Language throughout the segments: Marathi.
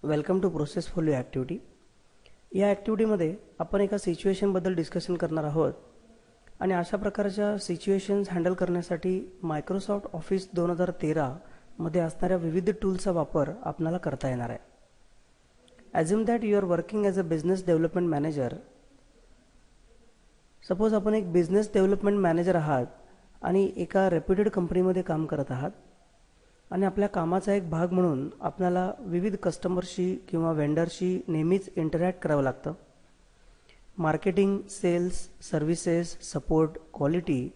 Welcome to प्रोसेसफोलिओ activity. या ॲक्टिव्हिटीमध्ये आपण एका सिच्युएशनबद्दल डिस्कशन करणार आहोत आणि अशा प्रकारच्या सिच्युएशन्स हँडल करण्यासाठी मायक्रोसॉफ्ट ऑफिस 2013 मध्ये असणाऱ्या विविध टूल्सचा वापर आपल्याला करता येणार आहे. Assume that you are working as a business development manager. Suppose आपण एक बिझनेस डेव्हलपमेंट मॅनेजर आहात आणि एका रेप्युटेड कंपनीमध्ये काम करत आहात आणि आपल्या कामाचा एक भाग म्हणून आपल्याला विविध कस्टमरशी किंवा वेंडरशी नेहमीच इंटरॅक्ट करावं लागतं. Marketing, sales, services, support, quality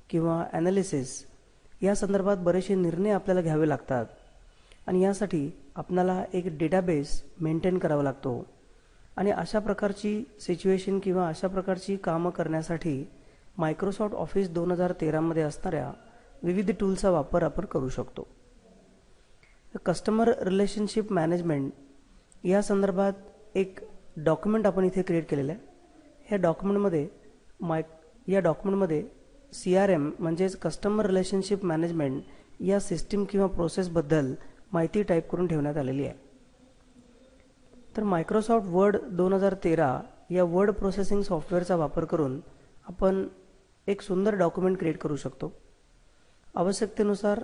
किंवा ॲनालिसिस या संदर्भात बरेचसे निर्णय आपल्याला घ्यावे लागतात आणि यासाठी आपल्याला एक डेटाबेस मेंटेन करावा लागतो. आणि अशा प्रकारची सिच्युएशन किंवा अशा प्रकारची कामं करण्यासाठी मायक्रोसॉफ्ट ऑफिस 2013 मध्ये असणाऱ्या विविध टूल्सचा वापर आपण करू शकतो. कस्टमर रिलेशनशिप मॅनेजमेंट या संदर्भात एक डॉक्युमेंट आपण इथे क्रिएट केलेलं आहे. ह्या डॉक्युमेंटमध्ये CRM म्हणजेच कस्टमर रिलेशनशिप मॅनेजमेंट या सिस्टीम किंवा प्रोसेसबद्दल माहिती टाईप करून ठेवण्यात आलेली आहे. तर मायक्रोसॉफ्ट वर्ड 2013 या वर्ड प्रोसेसिंग सॉफ्टवेअरचा वापर करून आपण एक सुंदर डॉक्युमेंट क्रिएट करू शकतो. आवश्यकतेनुसार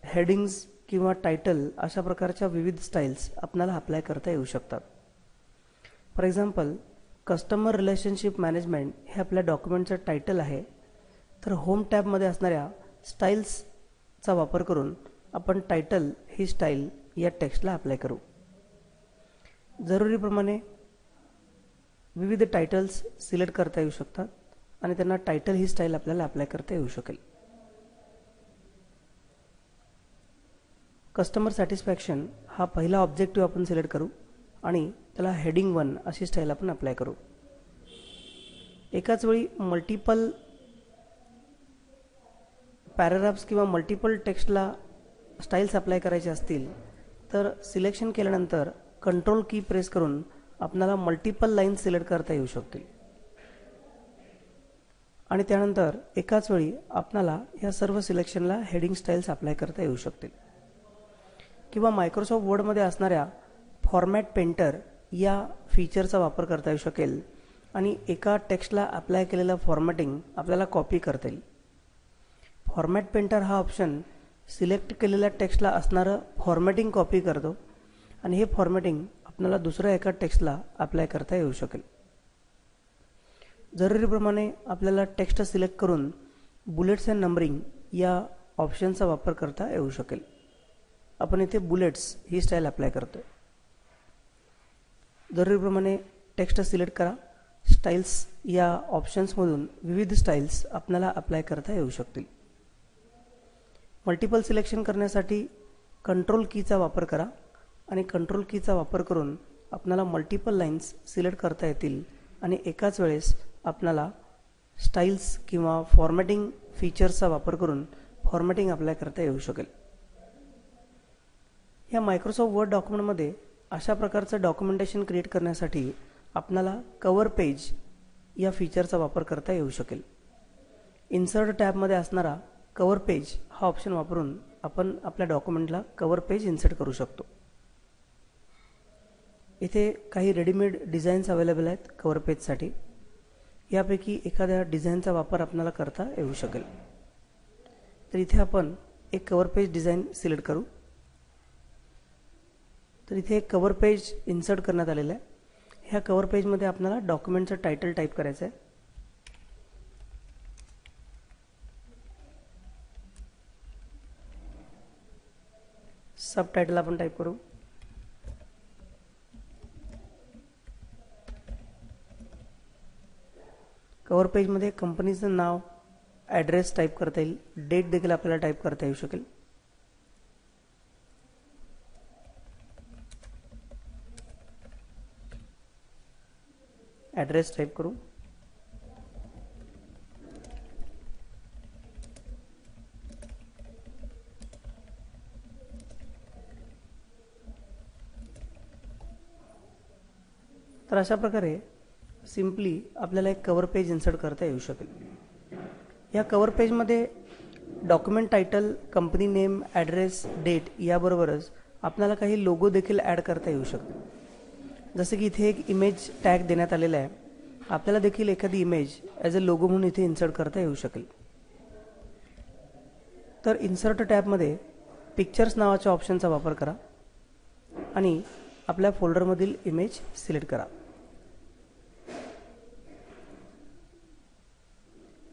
हेडिंग्स किंवा टायटल अशा प्रकारच्या विविध स्टाईल्स आपल्याला अप्लाय करता येऊ शकतात. For example, customer relationship management हे आपल्या डॉक्युमेंटचं टायटल आहे. तर होम टॅबमध्ये असणाऱ्या स्टाईल्सचा वापर करून आपण टायटल ही स्टाईल या टेक्स्टला अप्लाय करू. जरुरीप्रमाणे विविध टायटल्स सिलेक्ट करता येऊ शकतात आणि त्यांना टायटल ही स्टाईल आपल्याला अप्लाय करता येऊ शकेल. कस्टमर सॅटिस्फॅक्शन हा पहिला ऑब्जेक्टिव्ह आपण सिलेक्ट करू आणि त्याला हेडिंग 1 अशी स्टाईल आपण अप्लाय करू. एकाच वेळी मल्टिपल पॅराग्राफ्स किंवा मल्टिपल टेक्स्टला स्टाईल्स अप्लाय करायचे असतील तर सिलेक्शन केल्यानंतर कंट्रोल की प्रेस करून आपल्याला मल्टिपल लाईन्स सिलेक्ट करता येऊ शकतील आणि त्यानंतर एकाच वेळी आपल्याला या सर्व सिलेक्शनला हेडिंग स्टाईल्स अप्लाय करता येऊ शकतील. किंवा मायक्रोसॉफ्ट वर्डमध्ये असणाऱ्या फॉर्मॅट पेंटर या फीचरचा वापर करता येऊ शकेल आणि एका टेक्स्टला अप्लाय केलेलं फॉर्मॅटिंग आपल्याला कॉपी करता येईल. फॉर्मॅट पेंटर हा ऑप्शन सिलेक्ट केलेल्या टेक्स्टला असणारं फॉर्मॅटिंग कॉपी करतो आणि हे फॉर्मॅटिंग आपल्याला दुसऱ्या एका टेक्स्टला अप्लाय करता येऊ शकेल. जरुरीप्रमाणे आपल्याला टेक्स्ट सिलेक्ट करून बुलेट्स अँड नंबरिंग या ऑप्शनचा वापर करता येऊ शकेल. आपण इथे बुलेट्स ही स्टाईल अप्लाय करतोय. जरुरीप्रमाणे टेक्स्ट सिलेक्ट करा. स्टाईल्स या ऑप्शन्समधून विविध स्टाईल्स आपल्याला अप्लाय करता येऊ शकतील. मल्टिपल सिलेक्शन करण्यासाठी कंट्रोल कीचा वापर करा आणि कंट्रोल कीचा वापर करून आपल्याला मल्टिपल लाईन्स सिलेक्ट करता येतील आणि एकाच वेळेस आपल्याला स्टाईल्स किंवा फॉर्मॅटिंग फीचर्सचा वापर करून फॉर्मॅटिंग अप्लाय करता येऊ शकेल. या मायक्रोसॉफ्ट वर्ड डॉक्युमेंटमध्ये अशा प्रकारचं डॉक्युमेंटेशन क्रिएट करण्यासाठी आपल्याला कव्हर पेज या फीचरचा वापर करता येऊ शकेल. इन्सर्ट टॅबमध्ये असणारा कव्हर पेज हा ऑप्शन वापरून आपण आपल्या डॉक्युमेंटला कव्हर पेज इन्सर्ट करू शकतो. इथे काही रेडीमेड डिझाईन्स अवेलेबल आहेत कव्हर पेजसाठी. यापैकी एखाद्या डिझाईनचा वापर आपल्याला करता येऊ शकेल. तर इथे आपण एक कव्हर पेज डिझाईन सिलेक्ट करू. तर इथे एक कव्हर पेज इन्सर्ट करण्यात आलेलं आहे. ह्या कव्हर पेजमध्ये आपल्याला डॉक्युमेंटचं टायटल टाईप करायचं आहे. सब टायटल आपण टाईप करू. कव्हर पेजमध्ये कंपनीचं नाव, ॲड्रेस टाईप करता येईल. डेट देखील आपल्याला टाईप करता येऊ शकेल. ॲड्रेस टाईप करू. तर अशा प्रकारे सिम्पली आपल्याला एक कव्हर पेज इन्सर्ट करता येऊ शकेल. या कव्हर पेजमध्ये document title, company name, address, date याबरोबरच आपल्याला काही लोगो देखील ॲड करता येऊ शकतो. जसे की इथे एक इमेज टॅग देण्यात आलेला आहे. आपल्याला देखील एखादी इमेज ॲज अ लोगो म्हणून इथे इन्सर्ट करता येऊ शकेल. तर इन्सर्ट टॅबमध्ये पिक्चर्स नावाच्या ऑप्शनचा वापर करा आणि आपल्या फोल्डरमधील इमेज सिलेक्ट करा.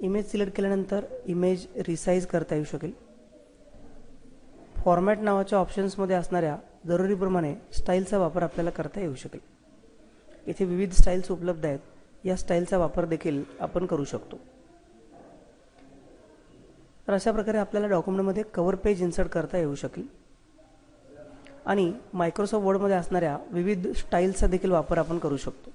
इमेज सिलेक्ट केल्यानंतर इमेज रिसाइज करता येऊ शकेल. फॉर्मॅट नावाच्या ऑप्शन्समध्ये असणाऱ्या जरुरीप्रमाणे स्टाईलचा वापर आपल्याला करता येऊ शकेल. इथे विविध स्टाईल्स उपलब्ध आहेत. या स्टाईलचा वापर देखील आपण करू शकतो. तर अशा प्रकारे आपल्याला डॉक्युमेंटमध्ये कव्हर पेज इन्सर्ट करता येऊ शकेल आणि मायक्रोसॉफ्ट वर्डमध्ये असणाऱ्या विविध स्टाईल्सचा देखील वापर आपण करू शकतो.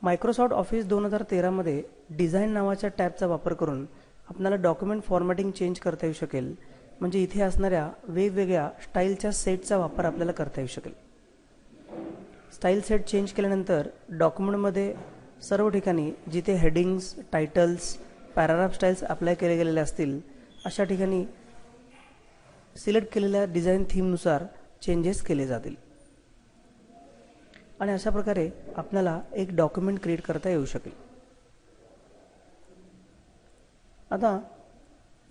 मायक्रोसॉफ्ट ऑफिस 2013 मध्ये डिझाईन नावाच्या टॅबचा वापर करून आपल्याला डॉक्युमेंट फॉर्मॅटिंग चेंज करता येऊ शकेल. म्हणजे इथे असणाऱ्या वेगवेगळ्या स्टाईलच्या सेटचा वापर आपल्याला करता येऊ शकेल. स्टाईल सेट चेंज केल्यानंतर डॉक्युमेंटमध्ये सर्व ठिकाणी जिथे headings, titles, paragraph styles apply केले गेलेले असतील अशा ठिकाणी सिलेक्ट केलेल्या डिझाईन थीमनुसार चेंजेस केले जातील आणि अशा प्रकारे आपल्याला एक डॉक्युमेंट क्रिएट करता येऊ शकेल. आता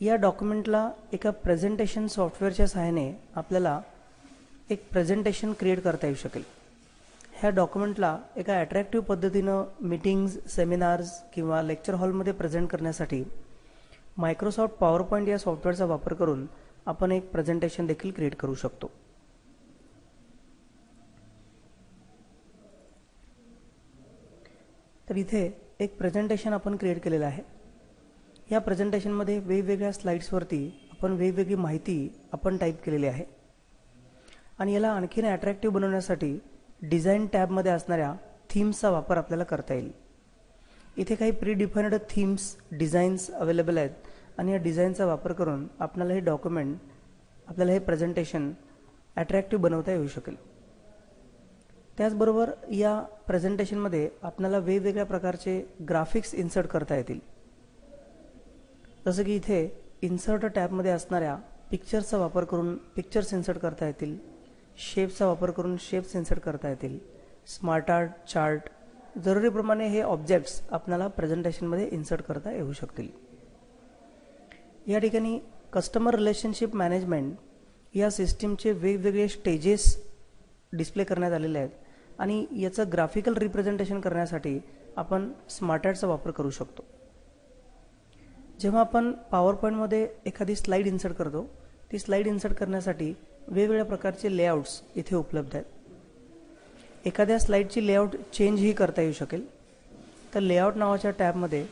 या डॉक्युमेंटला एका प्रेझेंटेशन सॉफ्टवेअरच्या सहाय्याने आपल्याला एक प्रेझेंटेशन क्रिएट करता येऊ शकेल. ह्या डॉक्युमेंटला एका अट्रॅक्टिव्ह पद्धतीनं मीटिंग्ज, सेमिनार्स किंवा लेक्चर हॉलमध्ये प्रेझेंट करण्यासाठी मायक्रोसॉफ्ट पॉवर पॉईंट या सॉफ्टवेअरचा वापर करून आपण एक प्रेझेंटेशन देखील क्रिएट करू शकतो. तर इथे एक प्रेझेंटेशन आपण क्रिएट केलेलं आहे. या प्रेझेंटेशनमध्ये वेगवेगळ्या स्लाइड्सवरती आपण वेगवेगळी माहिती आपण टाईप केलेली आहे आणि याला आणखीन अट्रॅक्टिव्ह बनवण्यासाठी डिझाईन टॅबमध्ये असणाऱ्या थीम्सचा वापर आपल्याला करता येईल. इथे काही pre defined themes, designs available आहेत आणि या डिझाईनचा वापर करून आपल्याला हे डॉक्युमेंट, आपल्याला हे प्रेझेंटेशन अट्रॅक्टिव्ह बनवता येऊ शकेल. त्याचबरोबर या प्रेझेंटेशनमध्ये आपल्याला वेगवेगळ्या प्रकारचे ग्राफिक्स इन्सर्ट करता येतील. जसं की इथे इन्सर्ट टॅबमध्ये असणाऱ्या पिक्चर्सचा वापर करून पिक्चर्स इन्सर्ट करता येतील, शेप्सचा वापर करून शेप्स इन्सर्ट करता येतील, स्मार्ट आर्ट, चार्ट, जरुरीप्रमाणे हे ऑब्जेक्ट्स आपल्याला प्रेझेंटेशनमध्ये इन्सर्ट करता येऊ शकतील. या ठिकाणी कस्टमर रिलेशनशिप मॅनेजमेंट या सिस्टीमचे वेगवेगळे स्टेजेस डिस्प्ले करण्यात आलेले आहेत आणि याचं ग्राफिकल रिप्रेझेंटेशन करण्यासाठी आपण स्मार्ट आर्टचा वापर करू शकतो. जेव्हा आपण पॉवर पॉईंटमध्ये एखादी स्लाईड इन्सर्ट करतो, ती स्लाईड इन्सर्ट करण्यासाठी वेगवेगळ्या प्रकारचे लेआउट्स इथे उपलब्ध आहेत. एखाद्या स्लाईडची लेआउट चेंजही करता येऊ शकेल. तर लेआउट नावाच्या टॅबमध्ये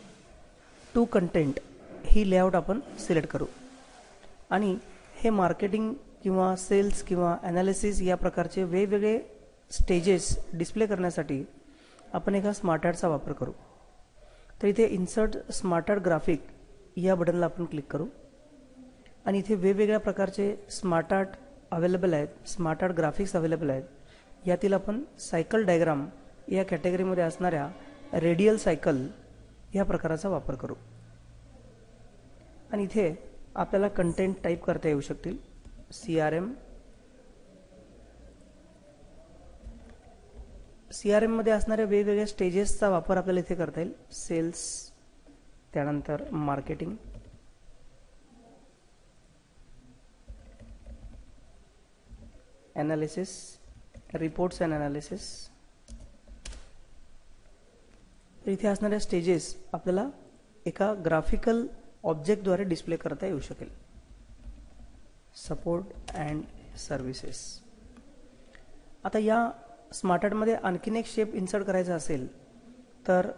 टू कंटेंट ही लेआउट आपण सिलेक्ट करू आणि हे मार्केटिंग किंवा सेल्स किंवा ॲनालिसिस या प्रकारचे वेगवेगळे स्टेजेस डिस्प्ले करण्यासाठी आपण एका स्मार्ट आर्टचा वापर करू. तर इथे इन्सर्ट स्मार्ट आर्ट ग्राफिक या बटनला आपण क्लिक करू आणि इथे वेगवेगळ्या प्रकारचे स्मार्ट आर्ट अवेलेबल आहेत, स्मार्ट आर्ट ग्राफिक्स अवेलेबल आहेत. यातील आपण सायकल डायग्राम या कॅटेगरीमध्ये असणाऱ्या रेडियल सायकल या प्रकाराचा वापर करू आणि इथे आपल्याला कंटेंट टाईप करता येऊ शकतील. CRM मध्ये असणाऱ्या वेगवेगळ्या स्टेजेसचा वापर आपल्याला इथे करता येईल. सेल्स, त्यानंतर marketing, analysis, reports and analysis. तर इथे असणाऱ्या स्टेजेस आपल्याला एका ग्राफिकल ऑब्जेक्टद्वारे डिस्प्ले करता येऊ शकेल. Support and services. आता या स्मार्ट आर्टमध्ये आणखीन एक शेप इन्सर्ट करायचा असेल तर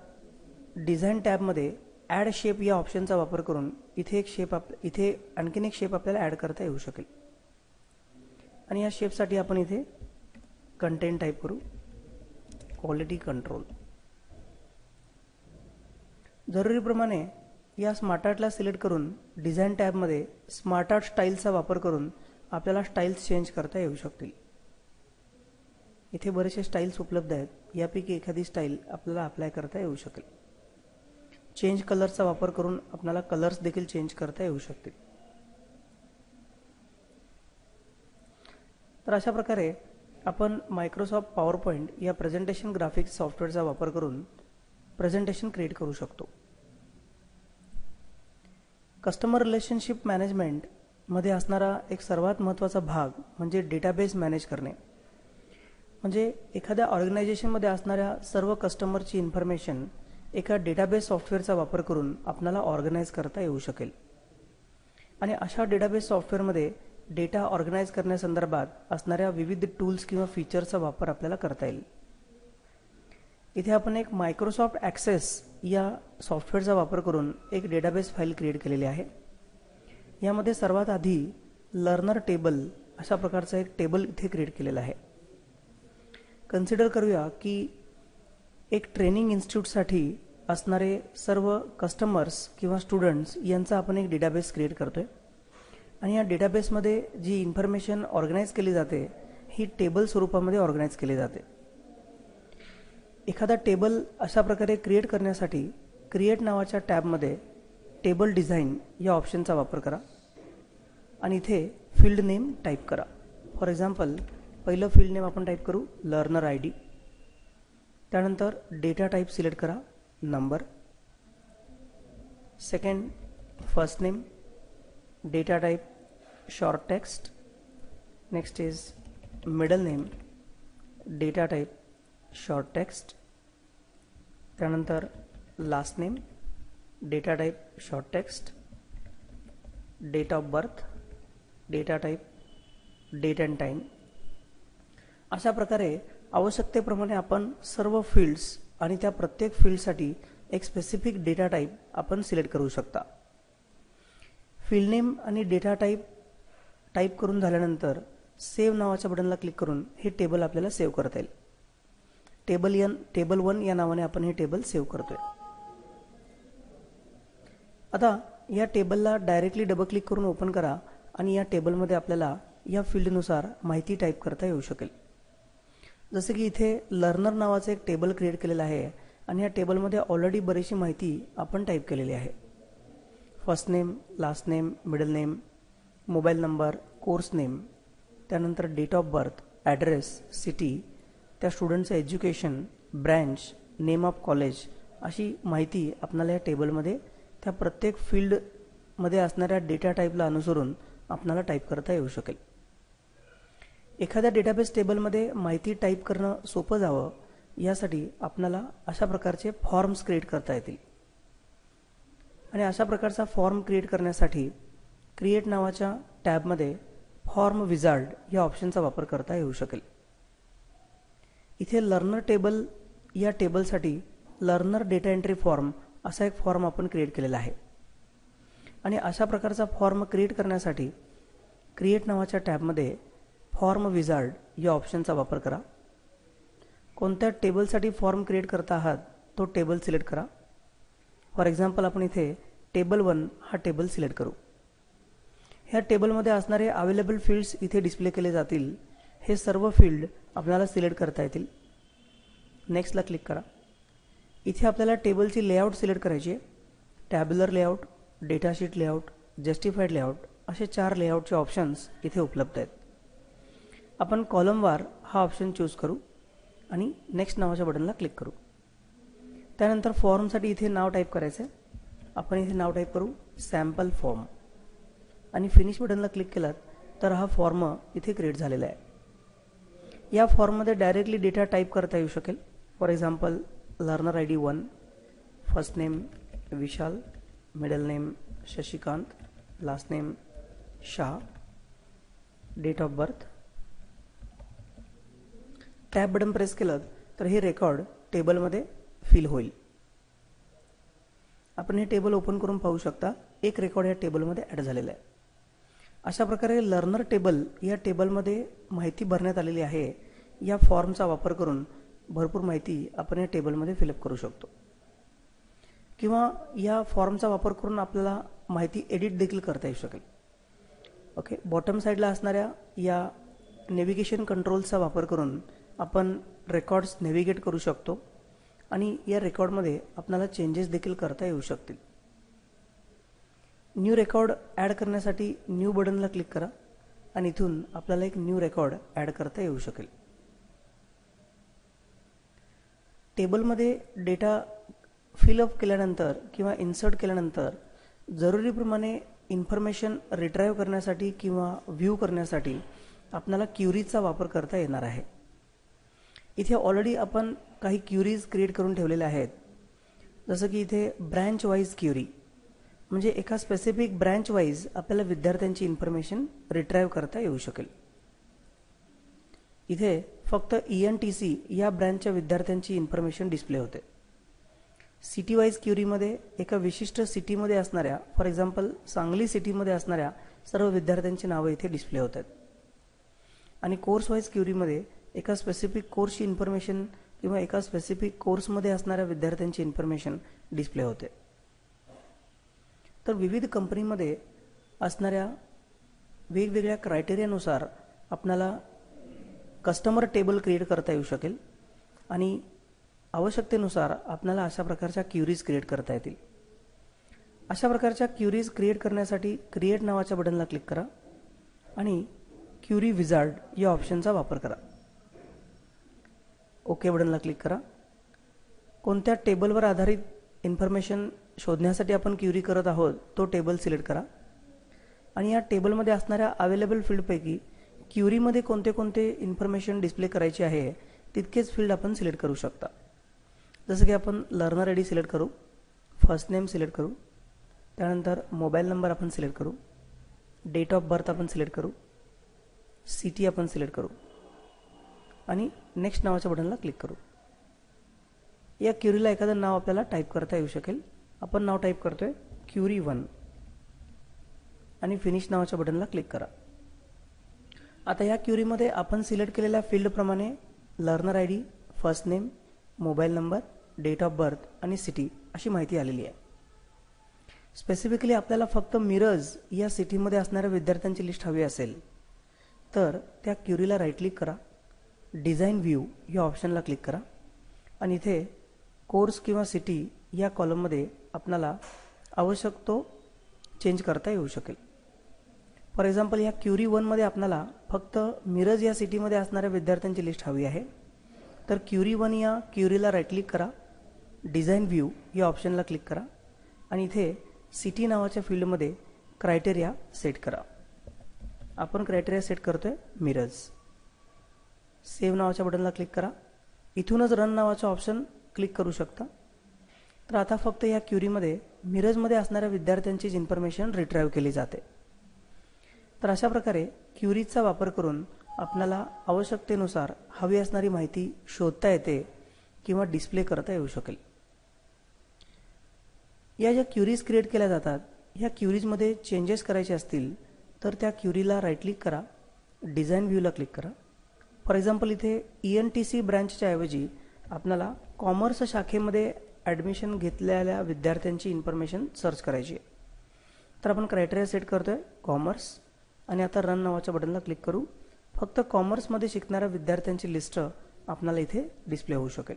डिझाईन टॅबमध्ये ॲड शेप या ऑप्शनचा वापर करून इथे आणखीन एक शेप आपल्याला ॲड करता येऊ शकेल आणि या शेपसाठी आपण इथे कंटेंट टाईप करू, क्वालिटी कंट्रोल. जरुरीप्रमाणे या स्मार्ट आर्टला सिलेक्ट करून डिझाईन टॅबमध्ये स्मार्ट आर्ट स्टाईलचा वापर करून आपल्याला स्टाईल्स चेंज करता येऊ शकतील. इथे बरेचसे स्टाईल्स उपलब्ध आहेत. यापैकी एखादी स्टाईल आपल्याला अप्लाय करता येऊ शकेल. चेंज कलर्सचा वापर करून आपल्याला कलर्स देखील चेंज करता येऊ शकतील. तर अशा प्रकारे आपण मायक्रोसॉफ्ट पॉवरपॉईंट या प्रेझेंटेशन ग्राफिक्स सॉफ्टवेअरचा वापर करून प्रेझेंटेशन क्रिएट करू शकतो. कस्टमर रिलेशनशिप मॅनेजमेंट मध्ये असणारा एक सर्वात महत्त्वाचा भाग म्हणजे डेटाबेस मॅनेज करणे. म्हणजे एखाद्या ऑर्गनायझेशनमध्ये असणाऱ्या सर्व कस्टमरची इन्फॉर्मेशन एका डेटाबेस सॉफ्टवेअरचा वापर करून आपल्याला ऑर्गनाईज करता येऊ शकेल. आणि अशा डेटाबेस सॉफ्टवेअरमध्ये डेटा ऑर्गनाईज करण्यासंदर्भात असणाऱ्या विविध टूल्स किंवा फीचरचा वापर आपल्याला करता येईल. इथे आपण एक मायक्रोसॉफ्ट ॲक्सेस या सॉफ्टवेअरचा वापर करून एक डेटाबेस फाईल क्रिएट केलेली आहे. यामध्ये सर्वात आधी लर्नर टेबल अशा प्रकारचा एक टेबल इथे क्रिएट केलेला आहे. कन्सिडर करूया की एक ट्रेनिंग इन्स्टिट्यूटसाठी असणारे सर्व कस्टमर्स किंवा स्टुडंट्स यांचा आपण एक डेटाबेस क्रिएट करतोय. आणि या डेटाबेसमध्ये जी इन्फॉर्मेशन ऑर्गनाईज केली जाते ही टेबल स्वरूपामध्ये ऑर्गनाईज केली जाते. एखादा टेबल अशा प्रकारे क्रिएट करण्यासाठी क्रिएट नावाच्या टॅबमध्ये टेबल डिझाईन या ऑप्शनचा वापर करा आणि इथे फील्ड नेम टाईप करा. फॉर एक्झाम्पल पहिलं फील्ड नेम आपण टाईप करू लर्नर आय डी. त्यानंतर डेटा टाईप सिलेक्ट करा number. Second first name, data type short text. Next is middle name, data type short text. त्यानंतर last name, data type short text. Date of birth, data type date and time. अशा प्रकारे आवश्यकतेप्रमाणे आपण सर्व फील्ड्स आणि त्या प्रत्येक फील्डसाठी एक स्पेसिफिक डेटा टाईप आपण सिलेक्ट करू शकता. फील्ड नेम आणि डेटा टाईप करून झाल्यानंतर सेव्ह नावाच्या बटनला क्लिक करून हे टेबल आपल्याला सेव्ह करता येईल. टेबल 1 या नावाने आपण हे टेबल सेव्ह करतोय. आता या टेबलला डायरेक्टली डबल क्लिक करून ओपन करा आणि या टेबलमध्ये आपल्याला या फील्डनुसार माहिती टाईप करता येऊ शकेल. जसे की इथे लर्नर नावाचं एक टेबल क्रिएट केलेलं आहे आणि या टेबलमध्ये ऑलरेडी बरीचशी माहिती आपण टाईप केलेली आहे. First name, last name, middle name, mobile number, course name, त्यानंतर date of birth, address, city, त्या स्टुडंटचं education, branch, name of college अशी माहिती आपल्याला या टेबलमध्ये त्या प्रत्येक फील्डमध्ये असणाऱ्या डेटा टाईपला अनुसरून आपल्याला टाईप करता येऊ शकेल. एखाद्या डेटाबेस टेबलमध्ये माहिती टाईप करणं सोपं जावं यासाठी आपल्याला अशा प्रकारचे फॉर्म्स क्रिएट करता येतील. आणि अशा प्रकारचा फॉर्म क्रिएट करण्यासाठी क्रिएट नावाच्या टॅबमध्ये फॉर्म विझार्ड या ऑप्शनचा वापर करता येऊ शकेल. इथे लर्नर टेबल या टेबलसाठी लर्नर डेटा एंट्री फॉर्म असा एक फॉर्म आपण क्रिएट केलेला आहे. आणि अशा प्रकारचा फॉर्म क्रिएट करण्यासाठी क्रिएट नावाच्या टॅबमध्ये फॉर्म विझार्ड या ऑप्शनचा वापर करा. कोणत्या टेबलसाठी फॉर्म क्रिएट करता आहात तो टेबल सिलेक्ट करा. फॉर एक्झाम्पल आपण इथे टेबल 1 हा टेबल सिलेक्ट करू. ह्या टेबलमध्ये असणारे अवेलेबल फील्ड्स इथे डिस्प्ले केले जातील. हे सर्व फील्ड आपल्याला सिलेक्ट करता येतील. नेक्स्टला क्लिक करा. इथे आपल्याला टेबलची लेआउट सिलेक्ट करायची आहे. Tabular layout, datasheet layout, justified layout असे 4 लेआउटचे ऑप्शन्स इथे उपलब्ध आहेत. आपण कॉलमवार हा ऑप्शन चूज करू आणि नेक्स्ट नावाच्या बटनला क्लिक करू. त्यानंतर फॉर्मसाठी इथे नाव टाईप करायचं आहे. आपण इथे नाव टाईप करू सॅम्पल फॉर्म आणि फिनिश बटनला क्लिक केलात तर हा फॉर्म इथे क्रिएट झालेला आहे. या फॉर्ममध्ये डायरेक्टली डेटा टाईप करता येऊ शकेल. For example learner I D 1, first name Vishal, middle name Shashikant, last name Shah, date of birth. Tab button press केलं तर हे रेकॉर्ड टेबलमध्ये फिल होईल. आपण हे टेबल ओपन करून पाहू शकता एक रेकॉर्ड या टेबलमध्ये ॲड झालेला आहे. अशा प्रकारे लर्नर टेबल या टेबलमध्ये माहिती भरण्यात आलेली आहे. या फॉर्मचा वापर करून भरपूर माहिती आपण या टेबलमध्ये फिलअप करू शकतो. किंवा या फॉर्मचा वापर करून आपल्याला माहिती एडिट देखील करता येऊ शकेल. ओके, बॉटम साईडला असणाऱ्या या नेव्हिगेशन कंट्रोल्सचा वापर करून आपण रेकॉर्ड्स नेव्हिगेट करू शकतो आणि या रेकॉर्डमध्ये आपल्याला चेंजेस देखील करता येऊ शकतील. न्यू रेकॉर्ड ॲड करण्यासाठी न्यू बटनला क्लिक करा आणि इथून आपल्याला एक न्यू रेकॉर्ड ॲड करता येऊ शकेल. टेबलमध्ये डेटा फिलअप केल्यानंतर किंवा इन्सर्ट केल्यानंतर जरुरीप्रमाणे इन्फॉर्मेशन रिट्राईव्ह करण्यासाठी किंवा व्ह्यू करण्यासाठी आपल्याला क्युरीजचा वापर करता येणार आहे. इथे ऑलरेडी आपण काही क्युरीज क्रिएट करून ठेवलेल्या आहेत. जसं की इथे ब्रँच वाईज क्युरी म्हणजे एका स्पेसिफिक ब्रँच वाईज आपल्याला विद्यार्थ्यांची इन्फॉर्मेशन रिट्राईव्ह करता येऊ शकेल. इथे फक्त ENTC या ब्रँचच्या विद्यार्थ्यांची इन्फॉर्मेशन डिस्प्ले होते. सिटी वाईज क्युरीमध्ये एका विशिष्ट सिटीमध्ये असणाऱ्या, फॉर एक्झाम्पल सांगली सिटीमध्ये असणाऱ्या सर्व विद्यार्थ्यांची नावं इथे डिस्प्ले होतात. आणि कोर्स वाईज क्युरीमध्ये एका स्पेसिफिक कोर्सची इन्फॉर्मेशन किंवा एका स्पेसिफिक कोर्समध्ये असणाऱ्या विद्यार्थ्यांची इन्फॉर्मेशन डिस्प्ले होते. तर विविध कंपनीमध्ये असणाऱ्या वेगवेगळ्या क्रायटेरियानुसार आपल्याला कस्टमर टेबल क्रिएट करता येऊ शकेल आणि आवश्यकतेनुसार आपल्याला अशा प्रकारच्या क्युरीज क्रिएट करता येतील. अशा प्रकारच्या क्युरीज क्रिएट करण्यासाठी क्रिएट नावाच्या बटनला क्लिक करा आणि क्युरी विझार्ड या ऑप्शनचा वापर करा. ओके बटनला क्लिक करा. कोणत्या टेबलवर आधारित इन्फॉर्मेशन शोधण्यासाठी आपण क्युरी करत आहोत तो टेबल सिलेक्ट करा आणि या टेबलमध्ये असणाऱ्या अवेलेबल फील्डपैकी क्युरीमध्ये कोणते कोणते इन्फॉर्मेशन डिस्प्ले करायची आहे तितकेच फील्ड आपण सिलेक्ट करू शकता. जसं की आपण लर्नर आय डी सिलेक्ट करू, फर्स्ट नेम सिलेक्ट करू, त्यानंतर मोबाईल नंबर आपण सिलेक्ट करू, डेट ऑफ बर्थ आपण सिलेक्ट करू, सिटी आपण सिलेक्ट करू आणि नेक्स्ट नावाच्या बटनला क्लिक करू. या क्युरीला एखादं नाव आपल्याला टाईप करता येऊ शकेल. आपण नाव टाईप करतोय क्युरी 1 आणि फिनिश नावाच्या बटनला क्लिक करा. आता या क्युरीमध्ये आपण सिलेक्ट केलेल्या फील्डप्रमाणे learner I D, first name, mobile number, date of birth आणि सिटी अशी माहिती आलेली आहे. स्पेसिफिकली आपल्याला फक्त मिरज या सिटीमध्ये असणाऱ्या विद्यार्थ्यांची लिस्ट हवी असेल तर त्या क्युरीला राईट क्लिक करा, डिझाईन व्ह्यू या ऑप्शनला क्लिक करा आणि इथे कोर्स किंवा सिटी या कॉलममध्ये आपल्याला आवश्यक तो चेंज करता येऊ शकेल. फॉर एक्झाम्पल या क्युरी 1 मध्ये आपल्याला फक्त मिरज या सिटीमध्ये असणाऱ्या विद्यार्थ्यांची लिस्ट हवी आहे. तर क्युरी 1 या क्युरीला राईट क्लिक करा, डिझाईन व्ह्यू या ऑप्शनला क्लिक करा आणि इथे सिटी नावाच्या फील्डमध्ये क्रायटेरिया सेट करा. आपण क्रायटेरिया सेट करतोय मिरज. सेव्ह नावाच्या बटनला क्लिक करा. इथूनच रन नावाचा ऑप्शन क्लिक करू शकता. तर आता फक्त या क्युरीमध्ये मिरजमध्ये असणाऱ्या विद्यार्थ्यांचीच इन्फॉर्मेशन रिट्राईव्ह केली जाते. तर अशा प्रकारे क्युरीजचा वापर करून आपल्याला आवश्यकतेनुसार हवी असणारी माहिती शोधता येते किंवा डिस्प्ले करता येऊ शकेल. या ज्या क्युरीज क्रिएट केल्या जातात ह्या क्युरीजमध्ये चेंजेस करायचे असतील तर त्या क्युरीला राईट क्लिक करा, डिझाईन व्ह्यूला क्लिक करा. फॉर एक्झाम्पल इथे ENTC ब्रँचच्या ऐवजी आपल्याला कॉमर्स शाखेमध्ये ॲडमिशन घेतलेल्या विद्यार्थ्यांची इन्फॉर्मेशन सर्च करायची आहे. तर आपण क्रायटेरिया सेट करतोय कॉमर्स आणि आता रन नावाच्या बटनला क्लिक करू. फक्त कॉमर्समध्ये शिकणाऱ्या विद्यार्थ्यांची लिस्ट आपल्याला इथे डिस्प्ले होऊ शकेल.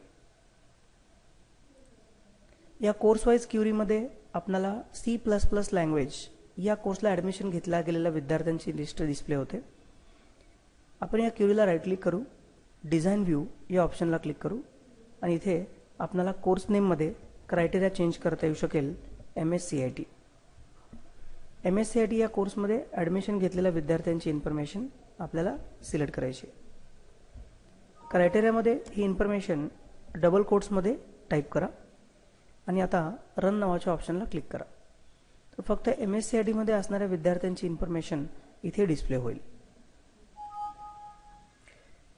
या कोर्स वाईज क्युरीमध्ये आपल्याला C++ लँग्वेज या कोर्सला ॲडमिशन घेतल्या गेलेल्या विद्यार्थ्यांची लिस्ट डिस्प्ले होते. आपण या क्युरीला राईट क्लिक करू, डिझाईन व्ह्यू या ऑप्शनला क्लिक करू आणि इथे आपल्याला कोर्स नेममध्ये क्रायटेरिया चेंज करता येऊ शकेल MSCIT. MSCIT या कोर्समध्ये ॲडमिशन घेतलेल्या विद्यार्थ्यांची इन्फॉर्मेशन आपल्याला सिलेक्ट करायची. क्रायटेरियामध्ये ही इन्फॉर्मेशन डबल कोट्समध्ये टाईप करा आणि आता रन नावाच्या ऑप्शनला क्लिक करा. तर फक्त MSCIT मध्ये असणाऱ्या विद्यार्थ्यांची इन्फॉर्मेशन इथे डिस्प्ले होईल.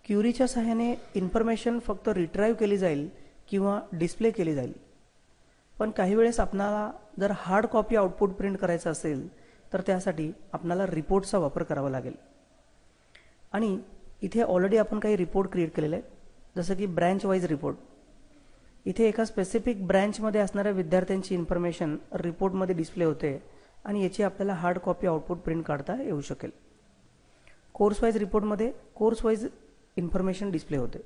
क्युरीच्या सहाय्याने इन्फॉर्मेशन फक्त रिट्राईव्ह केली जाईल किंवा डिस्प्ले केली जाईल. पण काही वेळेस आपल्याला जर हार्ड कॉपी आउटपुट प्रिंट करायचं असेल तर त्यासाठी आपल्याला रिपोर्टचा वापर करावा लागेल. आणि इथे ऑलरेडी आपण काही रिपोर्ट क्रिएट केलेले आहेत, जसं की ब्रँच वाईज रिपोर्ट. इथे एका स्पेसिफिक ब्रँचमध्ये असणाऱ्या विद्यार्थ्यांची इन्फॉर्मेशन रिपोर्टमध्ये डिस्प्ले होते आणि याची आपल्याला हार्ड कॉपी आउटपुट प्रिंट काढता येऊ शकेल. कोर्स वाईज रिपोर्टमध्ये कोर्स वाईज इन्फॉर्मेशन डिस्प्ले होते.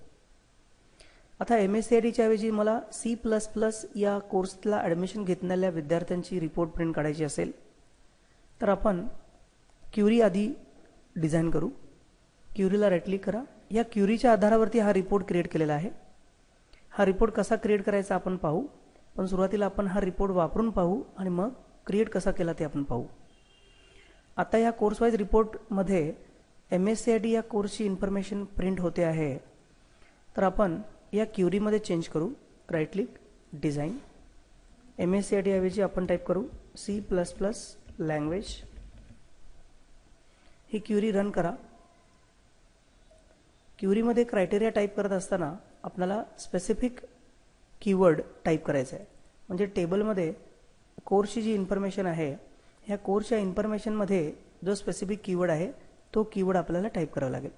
आता MSCITच्या ऐवजी मला C++ या कोर्सला ॲडमिशन घेतलेल्या विद्यार्थ्यांची रिपोर्ट प्रिंट काढायची असेल तर आपण क्युरी आधी डिझाईन करू. क्युरीला राईट क्लिक करा. या क्युरीच्या आधारावरती हा रिपोर्ट क्रिएट केलेला आहे. हा रिपोर्ट कसा क्रिएट करायचा आपण पाहू, पण सुरुवातीला आपण हा रिपोर्ट वापरून पाहू आणि मग क्रिएट कसा केला ते आपण पाहू. आता या कोर्स वाईज रिपोर्टमध्ये MSCIT या कोर्सची इन्फॉर्मेशन प्रिंट होते आहे. तर आपण या क्युरीमध्ये चेंज करू. राईट क्लिक, डिझाईन, MSCIT ऐवजी आपण टाईप करू C++ लँग्वेज. ही क्युरी रन करा. क्युरीमध्ये क्रायटेरिया टाईप करत असताना आपल्याला स्पेसिफिक कीवर्ड टाईप करायचा आहे. म्हणजे टेबलमध्ये कोर्सची जी इन्फॉर्मेशन आहे, ह्या कोर्सच्या इन्फॉर्मेशनमध्ये जो स्पेसिफिक कीवर्ड आहे तो कीवर्ड आपल्याला टाईप करावा लागेल.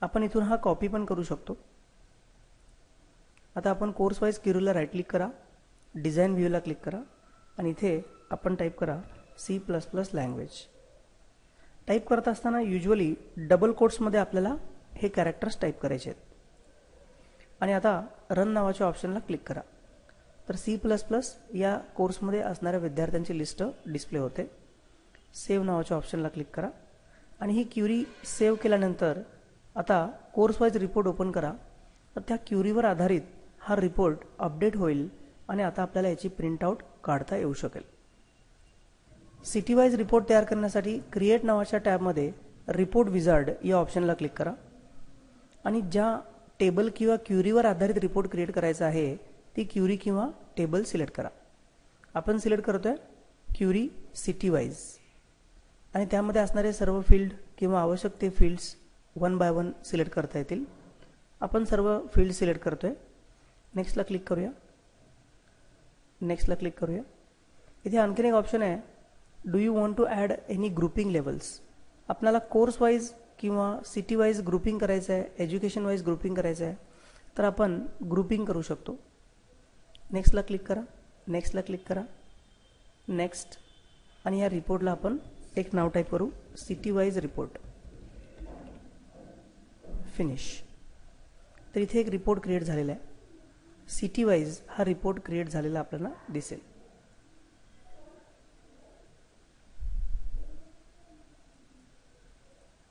आपण इथून हा कॉपी पण करू शकतो. आता आपण कोर्स वाईज क्युरीला राईट क्लिक करा, डिझाईन व्ह्यूला क्लिक करा आणि इथे आपण टाईप करा C++ लँग्वेज. टाईप करत असताना युजली डबल कोट्समध्ये आपल्याला हे कॅरेक्टर्स टाईप करायचे आहेत. आणि आता रन नावाच्या ऑप्शनला क्लिक करा. तर C++ या कोर्समध्ये असणाऱ्या विद्यार्थ्यांची लिस्ट डिस्प्ले होते. सेव्ह नावाच्या ऑप्शनला क्लिक करा आणि ही क्युरी सेव्ह केल्यानंतर आता कोर्स वाईज रिपोर्ट ओपन करा. तर त्या क्युरीवर आधारित हा रिपोर्ट अपडेट होईल आणि आता आपल्याला याची प्रिंटआउट काढता येऊ शकेल. सिटी वाईज रिपोर्ट तयार करण्यासाठी क्रिएट नावाच्या टॅबमध्ये रिपोर्ट विझार्ड या ऑप्शनला क्लिक करा आणि ज्या टेबल किंवा क्युरीवर आधारित रिपोर्ट क्रिएट करायचा आहे ती क्युरी किंवा टेबल सिलेक्ट करा. आपण सिलेक्ट करतोय क्युरी सिटी वाईज आणि त्यामध्ये असणारे सर्व फील्ड किंवा आवश्यक ते फील्ड्स 1 बाय 1 सिलेक्ट करता येतील. आपण सर्व फील्ड सिलेक्ट करतोय. नेक्स्टला क्लिक करूया. नेक्स्टला क्लिक करूया. इथे आणखीन एक ऑप्शन आहे, do you want to add any grouping levels. आपल्याला कोर्स वाईज किंवा सिटी वाईज ग्रुपिंग करायचं आहे, एज्युकेशन वाईज ग्रुपिंग करायचं आहे, तर आपण ग्रुपिंग करू शकतो. नेक्स्टला क्लिक करा. नेक्स्टला क्लिक करा. नेक्स्ट आणि या रिपोर्टला आपण एक नाव टाईप करू, सिटी वाईज रिपोर्ट. फिनिश. तर इथे एक रिपोर्ट क्रिएट झालेला आहे. सिटी वाईज हा रिपोर्ट क्रिएट झालेला आपल्याला दिसेल.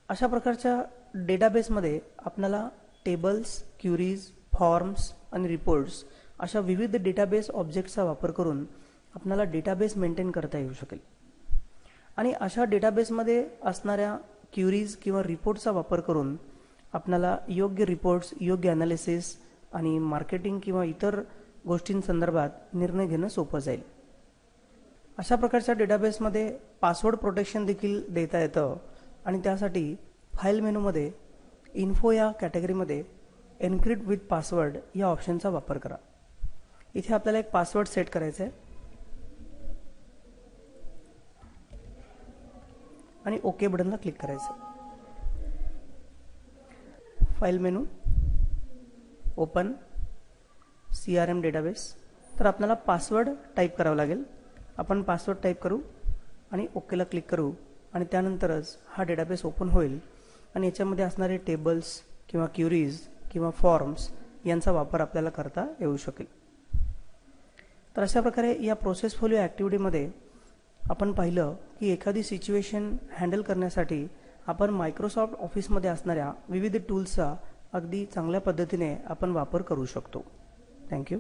अशा प्रकारच्या डेटाबेसमध्ये आपल्याला टेबल्स, क्युरीज, फॉर्म्स आणि रिपोर्ट्स अशा विविध डेटाबेस ऑब्जेक्ट्सचा वापर करून आपल्याला डेटाबेस मेंटेन करता येऊ शकेल. आणि अशा डेटाबेसमध्ये असणाऱ्या क्युरीज किंवा रिपोर्टचा वापर करून आपल्याला योग्य रिपोर्ट्स, योग्य ॲनालिसिस आणि मार्केटिंग किंवा इतर गोष्टींसंदर्भात निर्णय घेणं सोपं जाईल. अशा प्रकारच्या डेटाबेसमध्ये पासवर्ड प्रोटेक्शन देखील देता येतं आणि त्यासाठी फाईल मेनूमध्ये इन्फो या कॅटेगरीमध्ये एन्क्रिप्ट विथ पासवर्ड या ऑप्शनचा वापर करा. इथे आपल्याला एक पासवर्ड सेट करायचा आहे आणि ओके बटनला क्लिक करायचं. File menu, open, CRM database. तर आपल्याला पासवर्ड टाईप करावा लागेल. आपण पासवर्ड टाईप करू आणि ओकेला क्लिक करू आणि त्यानंतरच हा डेटाबेस ओपन होईल आणि याच्यामध्ये असणारे टेबल्स किंवा क्युरीज किंवा फॉर्म्स यांचा वापर आपल्याला करता येऊ शकेल. तर अशा प्रकारे या प्रोसेसफोलिओ ॲक्टिव्हिटीमध्ये आपण पाहिलं की एखादी सिच्युएशन हँडल करण्यासाठी आपण मायक्रोसॉफ्ट ऑफिसमध्ये असणाऱ्या विविध टूल्सचा अगदी चांगल्या पद्धतीने आपण वापर करू शकतो. थँक्यू.